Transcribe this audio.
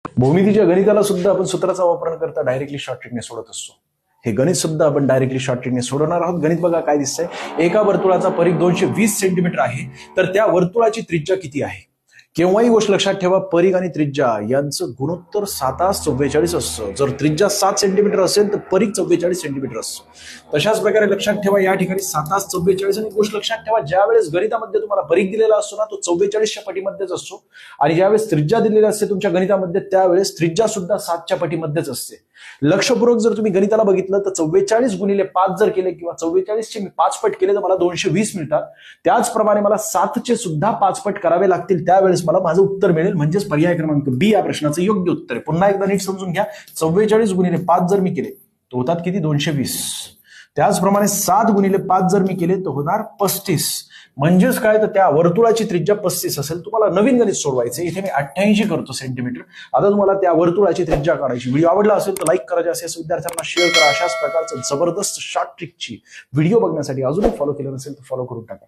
भौमितीच्या गणिताला सुद्धा आपण सूत्राचा वापर करता डायरेक्टली शॉर्ट ट्रिकने सोडत असतो. हे गणित सुद्धा आपण डायरेक्टली शॉर्ट ट्रिकने सोडवणार आहोत. गणित बघा काय दिसतंय. एका वर्तुळाचा परिघ 220 सेंटीमीटर आहे, तर त्या वर्तुळाची त्रिज्या किती आहे? केव्हाही गोष्ट लक्षात ठेवा, परिघ आणि त्रिज्या यांचं गुणोत्तर 7:44 असतं. जर त्रिज्या 7 सेंटीमीटर असेल तर परिघ 44 सेंटीमीटर असतो. तशाच प्रकारे लक्षात ठेवा, या ठिकाणी 7:44 आणि गोष्ट लक्षात ठेवा, ज्या वेळेस गणितामध्ये तुम्हाला परिघ दिलेला असतो ना, तो 44च्या पटीमध्येच असतो, आणि ज्यावेळेस त्रिज्या दिलेली असते तुमच्या गणितामध्ये त्यावेळेस त्रिज्या सुद्धा 7च्या पटीमध्येच असते. लक्षपूर्वक जर तुम्ही गणिताला बघितलं तर 44 गुणिले 5 जर केले किंवा 44चे मी 5 पट केले तर मला 220 मिळतात. त्याचप्रमाणे मला 7चे सुद्धा 5 पट करावे लागतील, त्यावेळेस मला माझं उत्तर मिळेल. म्हणजेच पर्याय क्रमांक बी या प्रश्नाचं योग्य उत्तर आहे. पुन्हा एकदा नीट समजून घ्या. 44 गुणिले 5 जर मी केले तर होतात किती? 220. त्याचप्रमाणे 7 गुणिले 5 जर मी केले तर होणार 35. म्हणजेच काय, तर त्या वर्तुळाची त्रिज्या 35 असेल. तुम्हाला नवीन गणित सोडवायचे. इथे मी 88 करतो सेंटीमीटर. आता तुम्हाला त्या वर्तुळाची त्रिज्या काढायची. व्हिडिओ आवडला असेल तर लाईक करा, जास्तीत जास्त विद्यार्थ्यांना शेअर करा. अशाच प्रकारचं जबरदस्त शॉर्ट ट्रिकची व्हिडिओ बघण्यासाठी अजूनही फॉलो केलं नसेल तर फॉलो करून टाका.